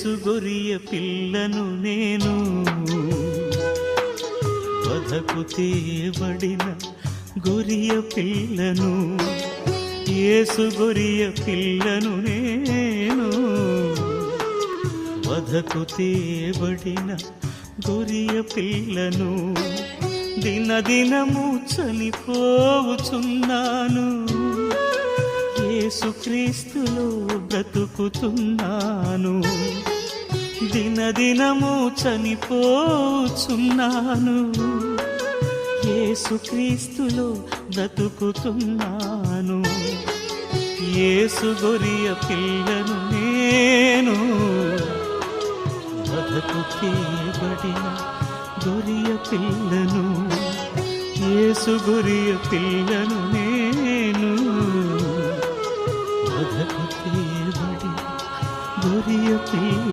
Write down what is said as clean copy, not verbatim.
యేసు గొరియ పిల్లను నేను, వధకు తేబడిన గొరియ పిల్లను. యేసు గొరియ పిల్లను నేను, వధకు తేబడిన గొరియ పిల్లను. దినదినము చనిపోవుచున్నాను, యేసుక్రీస్తులో బ్రతుకుతున్నాను. దినదినము చనిపోచున్నాను, యేసుక్రీస్తులో బ్రతుకుతున్నాను. యేసు గొరియ పిల్లను నేను, వధకు తేబడిన గొరియ పిల్లను. యేసు గొరియ పిల్లను నేను, వధకు తేబడిన గొరియ పిల్ల.